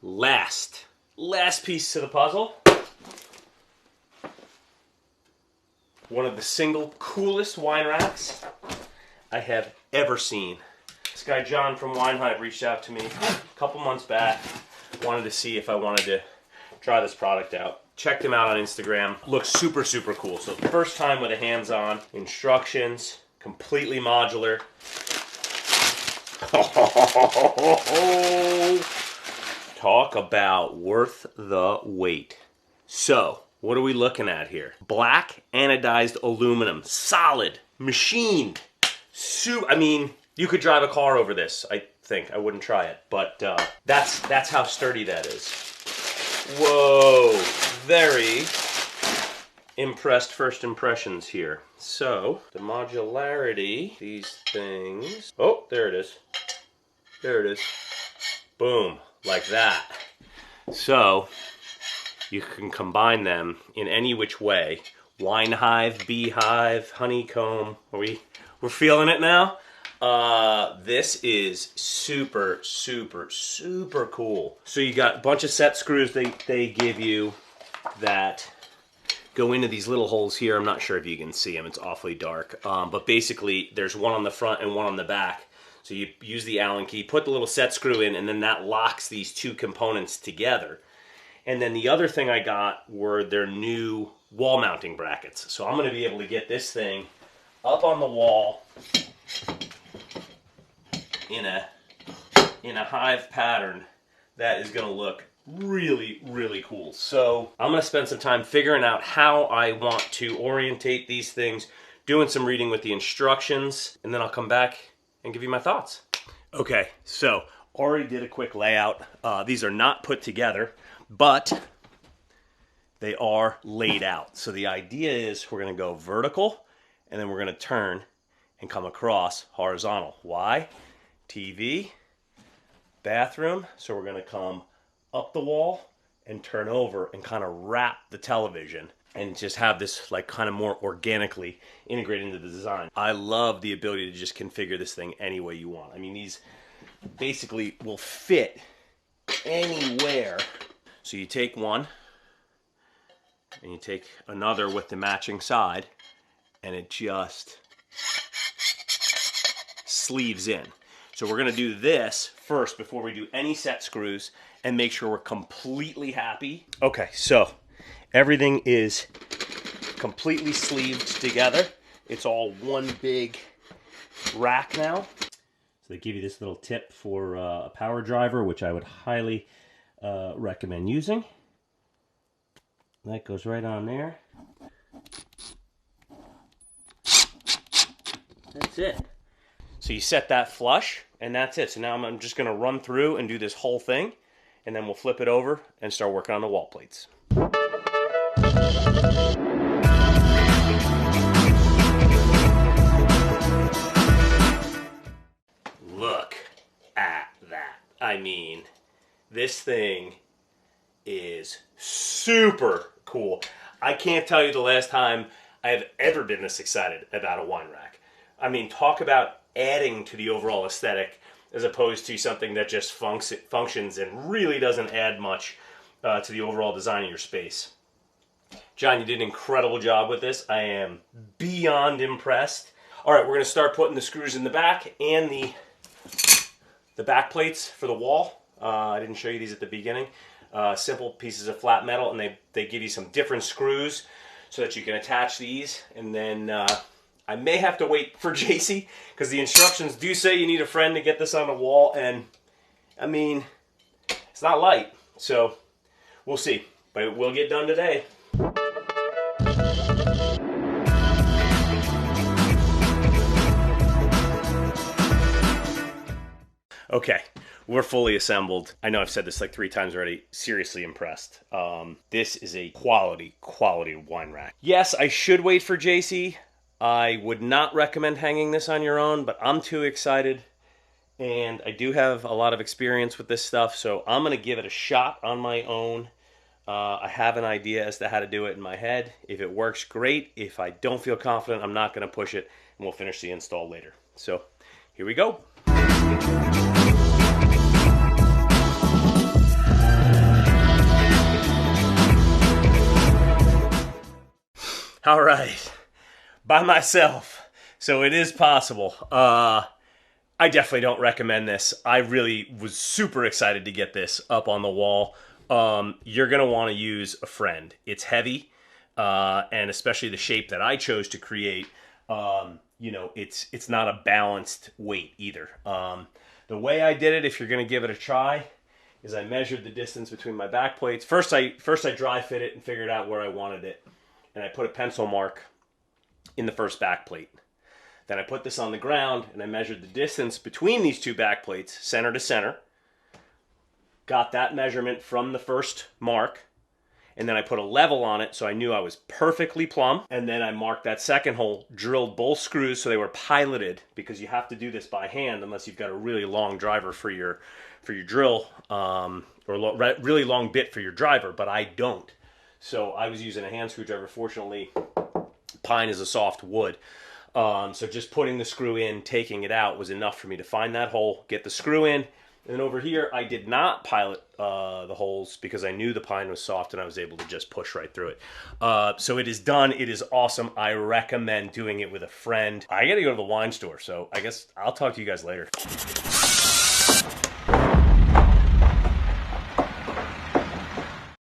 last piece to the puzzle. One of the single coolest wine racks I have ever seen. This guy John from WineHive reached out to me a couple months back. Wanted to see if I wanted to try this product out. Checked him out on Instagram. Looks super, super cool. So first time with a hands-on, instructions, completely modular. Talk about worth the wait. So, what are we looking at here? Black anodized aluminum, solid, machined. I mean, you could drive a car over this, I think. I wouldn't try it, but that's how sturdy that is. Whoa, very impressed first impressions here. So, the modularity, these things. Oh, there it is. There it is. Boom, like that. So, you can combine them in any which way. WineHive, beehive, honeycomb. We're feeling it now. This is super, super, super cool. So you got a bunch of set screws they give you that go into these little holes here. I'm not sure if you can see them. It's awfully dark. But basically, there's one on the front and one on the back. So you use the Allen key, put the little set screw in, and then that locks these two components together. And then the other thing I got were their new wall mounting brackets. So I'm going to be able to get this thing up on the wall in a hive pattern that is going to look really, really cool. So I'm going to spend some time figuring out how I want to orientate these things, doing some reading with the instructions, and then I'll come back and give you my thoughts. Okay, so already did a quick layout. These are not put together, but they are laid out. So the idea is we're going to go vertical, and then we're going to turn and come across horizontal. Why? TV, bathroom. So we're going to come up the wall and turn over and kind of wrap the television and just have this like kind of more organically integrated into the design. I love the ability to just configure this thing any way you want. I mean, these basically will fit anywhere. So you take one and you take another with the matching side, and it just sleeves in. So we're gonna do this first before we do any set screws and make sure we're completely happy. Okay, so everything is completely sleeved together. It's all one big rack now. So they give you this little tip for a power driver, which I would highly recommend using. That goes right on there. That's it. So you set that flush, and that's it. So now I'm just going to run through and do this whole thing, and then we'll flip it over and start working on the wall plates. Look at that. I mean, this thing is super cool. I can't tell you the last time I have ever been this excited about a wine rack. I mean, talk about adding to the overall aesthetic as opposed to something that just functions and really doesn't add much to the overall design of your space. John, you did an incredible job with this. I am beyond impressed. All right, we're going to start putting the screws in the back and the back plates for the wall. I didn't show you these at the beginning. Simple pieces of flat metal, and they give you some different screws so that you can attach these. And then I may have to wait for JC because the instructions do say you need a friend to get this on the wall, and I mean, it's not light, so we'll see, but it will get done today. Okay, we're fully assembled. I know I've said this like 3 times already. Seriously impressed. This is a quality wine rack. Yes, I should wait for JC. I would not recommend hanging this on your own, but I'm too excited, and I do have a lot of experience with this stuff, so I'm going to give it a shot on my own. I have an idea as to how to do it in my head. If it works, great. If I don't feel confident, I'm not going to push it, and we'll finish the install later. So here we go. All right, by myself. So it is possible. I definitely don't recommend this. I really was super excited to get this up on the wall. You're going to want to use a friend. It's heavy, and especially the shape that I chose to create, you know, it's not a balanced weight either. The way I did it, if you're going to give it a try, is I measured the distance between my back plates. First I dry fit it and figured out where I wanted it. And I put a pencil mark in the first back plate. Then I put this on the ground and I measured the distance between these two back plates, center to center. Got that measurement from the first mark. And then I put a level on it so I knew I was perfectly plumb. And then I marked that second hole, drilled both screws so they were piloted, because you have to do this by hand unless you've got a really long driver for your drill, or really long bit for your driver, but I don't. So I was using a hand screwdriver. Fortunately, pine is a soft wood. So just putting the screw in, taking it out was enough for me to find that hole, get the screw in. And then over here, I did not pilot the holes because I knew the pine was soft and I was able to just push right through it. So it is done. It is awesome. I recommend doing it with a friend. I got to go to the wine store, so I guess I'll talk to you guys later.